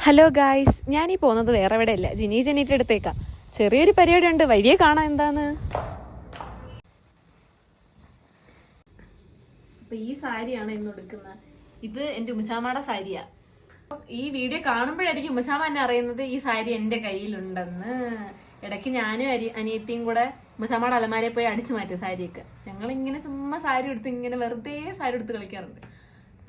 Hello guys, ഞാനീ പോകുന്നത് വേറെ എവിടെയല്ല, ജെനീൻ്റെ അടുത്തേക്കാ. ചെറിയൊരു പരിപാടി ഉണ്ട്, വഴിയെ കാണാം എന്താന്ന്. അപ്പൊ ഈ സാരിയാണ് ഇന്ന് എടുക്കുന്നത്. ഇത് എന്റെ ഉമ്മച്ചാമ്മയുടെ സാരിയാ. ഈ വീഡിയോ കാണുമ്പോഴായിരിക്കും ഉമ്മച്ചാമ്മ എന്നെ അറിയുന്നത് ഈ സാരി എന്റെ കയ്യിലുണ്ടെന്ന്. ഇടയ്ക്ക് ഞാനും അനിയത്തിയും കൂടെ ഉമ്മച്ചാമ്മയുടെ അലമാരയിൽ പോയി അടിച്ചു മാറ്റി സാരിയൊക്കെ. ഞങ്ങളിങ്ങനെ ചുമ്മാ സാരി എടുത്ത് ഇങ്ങനെ വെറുതെ സാരി എടുത്ത് കളിക്കാറുണ്ട്.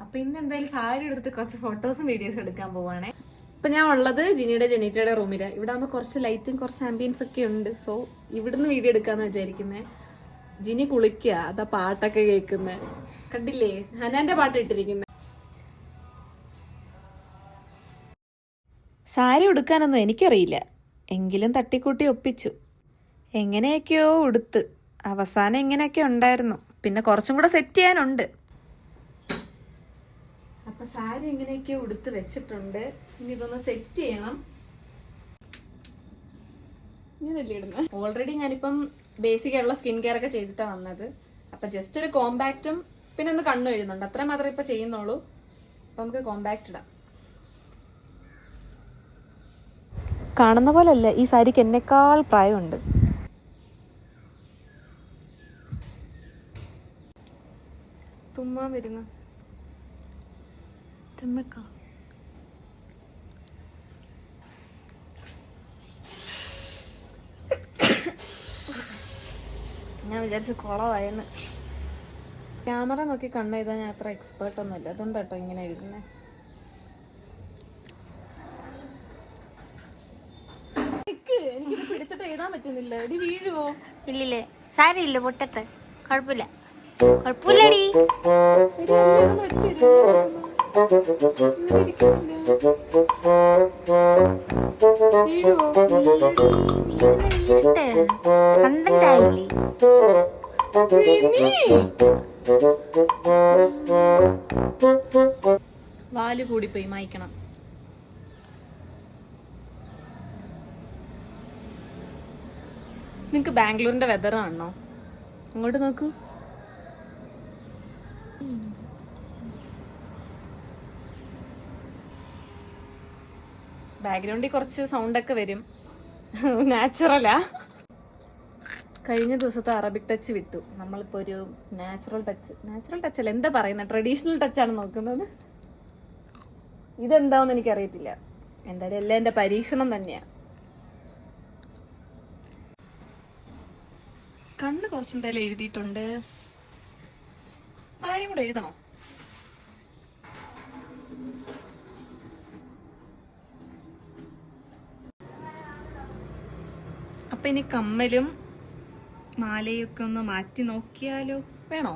അപ്പൊ ഇന്ന് എന്തായാലും സാരി എടുത്ത് കുറച്ച് ഫോട്ടോസും വീഡിയോസും എടുക്കാൻ പോവാണേ. ഇപ്പൊ ഞാൻ ഉള്ളത് ജെനീറ്റയുടെ റൂമില്. ഇവിടെ ആകുമ്പോൾ കുറച്ച് ലൈറ്റും കുറച്ച് ആംബിയൻസ് ഒക്കെ ഉണ്ട്. സോ ഇവിടുന്ന് വീഡിയോ എടുക്കാന്ന് വിചാരിക്കുന്നത്. ജിനി കുളിക്കുക, അതാ പാട്ടൊക്കെ കേൾക്കുന്നത് കണ്ടില്ലേ, ഹനാന്റെ പാട്ട് ഇട്ടിരിക്കുന്നത്. സാരി ഉടുക്കാനൊന്നും എനിക്കറിയില്ല, എങ്കിലും തട്ടിക്കൂട്ടി ഒപ്പിച്ചു. എങ്ങനെയൊക്കെയോ ഉടുത്ത് അവസാനം ഇങ്ങനെയൊക്കെ ഉണ്ടായിരുന്നു. പിന്നെ കുറച്ചും കൂടെ സെറ്റ് ചെയ്യാനുണ്ട്. അപ്പൊ സാരി എങ്ങനെയൊക്കെയോ ഉടുത്ത് വെച്ചിട്ടുണ്ട്. ഇനി ഇതൊന്ന് സെറ്റ് ചെയ്യണം. ഇങ്ങനല്ലേ ഇടുന്നത്. ഓൾറെഡി ഞാനിപ്പം ബേസിക് ആയിട്ടുള്ള സ്കിൻ കെയർ ഒക്കെ ചെയ്തിട്ടാണ് വന്നത്. അപ്പൊ ജസ്റ്റ് ഒരു കോമ്പാക്റ്റും പിന്നെ ഒന്ന് കണ്ണു എഴുതുന്നുണ്ട്, അത്ര മാത്രമേ ഇപ്പൊ ചെയ്യുന്നുള്ളൂ. അപ്പൊ നമുക്ക് കോമ്പാക്റ്റ് ഇടാം. കാണുന്ന പോലല്ല, ഈ സാരിക്ക് എന്നെക്കാൾ പ്രായമുണ്ട്. തുമ്മാൻ വരുന്ന ഞാൻ വിചാരിച്ചു കുളമായെന്ന്. ക്യാമറ നോക്കി കണ്ണെഴുതാൻ ഞാൻ അത്ര എക്സ്പേർട്ട് ഒന്നുമില്ല, അതുകൊണ്ട് കേട്ടോ ഇങ്ങനെ എഴുതുന്നത്. എനിക്കിത് പിടിച്ചിട്ട് എഴുതാൻ പറ്റുന്നില്ല. എടി വീഴുവോ? ഇല്ലില്ലേ, സാരിയില്ല, പൊട്ടത്ത് കുഴപ്പമില്ല. കുഴപ്പമില്ലടി. കണ്ടന്റ് ആയില്ലേ? വാല് കൂടിപ്പോയി, മായ്ക്കണം. നിങ്ങക്ക് ബാംഗ്ലൂരിന്റെ വെതർ ആണോ? അങ്ങോട്ട് നോക്കൂ. ബാക്ക്ഗ്രൗണ്ടിൽ കുറച്ച് സൗണ്ട് ഒക്കെ വരും, നാച്ചുറലാ. കഴിഞ്ഞ ദിവസത്തെ അറബിക് ടച്ച് വിട്ടു. നമ്മളിപ്പോ ഒരു നാച്ചുറൽ ടച്ച് അല്ല, എന്താ പറയുന്നത്, ട്രഡീഷണൽ ടച്ചാണ് നോക്കുന്നത്. ഇതെന്താന്ന് എനിക്കറിയത്തില്ല. എന്തായാലും എല്ലാം എന്റെ പരീക്ഷണം തന്നെയാ. കണ്ണ് കുറച്ചെന്തായാലും എഴുതിയിട്ടുണ്ട്. താഴെയും കൂടെ എഴുതണോ? അപ്പൊ ഇനി കമ്മലും മാലയൊക്കെ ഒന്ന് മാറ്റി നോക്കിയാലോ? വേണോ?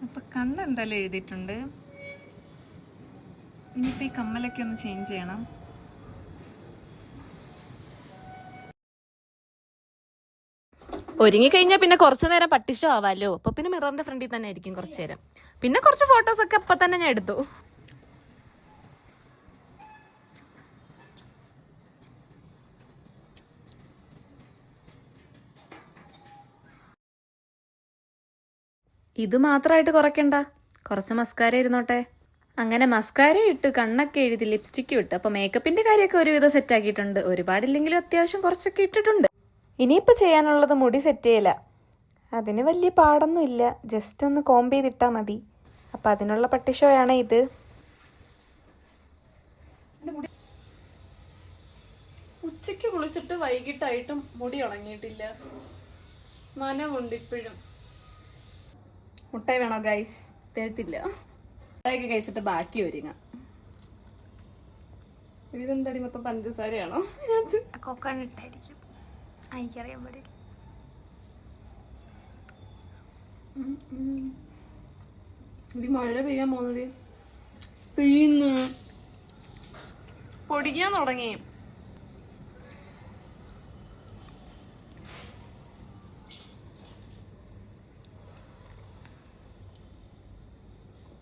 അപ്പൊ കണ്ണ് എന്തായാലും എഴുതിയിട്ടുണ്ട്. ഇനിയിപ്പോ ഈ കമ്മലൊക്കെ ഒന്ന് ചേഞ്ച് ചെയ്യണം. ഒരുങ്ങിക്കഴിഞ്ഞാൽ പിന്നെ കുറച്ചു നേരം പട്ടിഷോ ആവാലോ. അപ്പൊ പിന്നെ മിററിന്റെ ഫ്രണ്ടിൽ തന്നെ ആയിരിക്കും കുറച്ചു നേരം. പിന്നെ കുറച്ച് ഫോട്ടോസ് ഒക്കെ അപ്പൊ തന്നെ ഞാൻ എടുത്തു. ഇത് മാത്രമായിട്ട് കുറയ്ക്കണ്ട, കുറച്ച് മസ്കാര ഇരുന്നോട്ടെ. അങ്ങനെ മസ്കാര ഇട്ട്, കണ്ണൊക്കെ എഴുതി, ലിപ്സ്റ്റിക്കും ഇട്ട്. അപ്പൊ മേക്കപ്പിന്റെ കാര്യമൊക്കെ ഒരുവിധം സെറ്റ് ആക്കിയിട്ടുണ്ട്. ഒരുപാടില്ലെങ്കിലും അത്യാവശ്യം കുറച്ചൊക്കെ ഇട്ടിട്ടുണ്ട്. ഇനിയിപ്പോൾ ചെയ്യാനുള്ളത് മുടി സെറ്റ് ചെയ്യല. അതിന് വലിയ പാടൊന്നും ഇല്ല, ജസ്റ്റ് ഒന്ന് കോംബ് ചെയ്തിട്ടാ മതി. അപ്പം അതിനുള്ള പട്ടിഷോയാണ് ഇത്. ഉച്ചയ്ക്ക് കുളിച്ചിട്ട് വൈകിട്ടായിട്ടും മുടി ഉണങ്ങിയിട്ടില്ല, നനവുണ്ട് ഇപ്പോഴും. മുട്ടായി വേണോ ഗൈസ്? തരത്തില്ല. മുട്ടായൊക്കെ കഴിച്ചിട്ട് ബാക്കി ഒരുങ്ങാം. ഇതെന്താടി മൊത്തം പഞ്ചസാരയാണോ? കൊക്കണിട്ടായിരിക്കും, എനിക്കറിയാൻ പാടില്ല. മഴ പെയ്യാൻ പോകുന്നടി, പെയ്യുന്നു, പൊടിക്കാൻ തുടങ്ങി.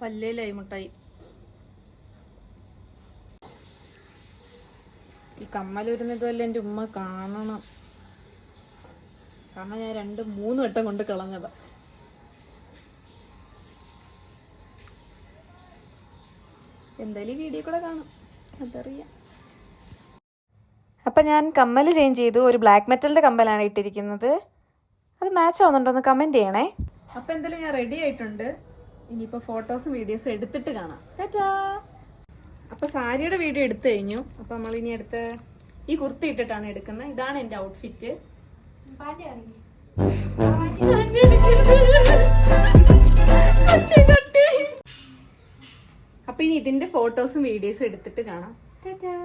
പല്ലേലായി മുട്ടായി. ഈ കമ്മലൂരുന്നതുമല്ല എൻ്റെ ഉമ്മ കാണണം. കാരണം ഞാൻ 2-3 വട്ടം കൊണ്ട് കളഞ്ഞതാ. എന്തായാലും ഈ വീഡിയോ കൂടെ കാണും, അതറിയാം. അപ്പം ഞാൻ കമ്മൽ ചേഞ്ച് ചെയ്തു. ഒരു ബ്ലാക്ക് മെറ്റലിൻ്റെ കമ്മലാണ് ഇട്ടിരിക്കുന്നത്. അത് മാച്ച് ആവുന്നുണ്ടോ എന്ന് കമൻറ്റ് ചെയ്യണേ. അപ്പം എന്തായാലും ഞാൻ റെഡി ആയിട്ടുണ്ട്. ഇനിയിപ്പോൾ ഫോട്ടോസും വീഡിയോസും എടുത്തിട്ട് കാണാം. ടാറ്റാ. അപ്പം സാരിയുടെ വീഡിയോ എടുത്തു കഴിഞ്ഞു. അപ്പം നമ്മളിനി അടുത്ത് ഈ കുർത്തി ഇട്ടിട്ടാണ് എടുക്കുന്നത്. ഇതാണ് എൻ്റെ ഔട്ട്ഫിറ്റ്. അപ്പം ഇനി ഇതിൻ്റെ ഫോട്ടോസും വീഡിയോസും എടുത്തിട്ട് കാണാം. ടാറ്റാ.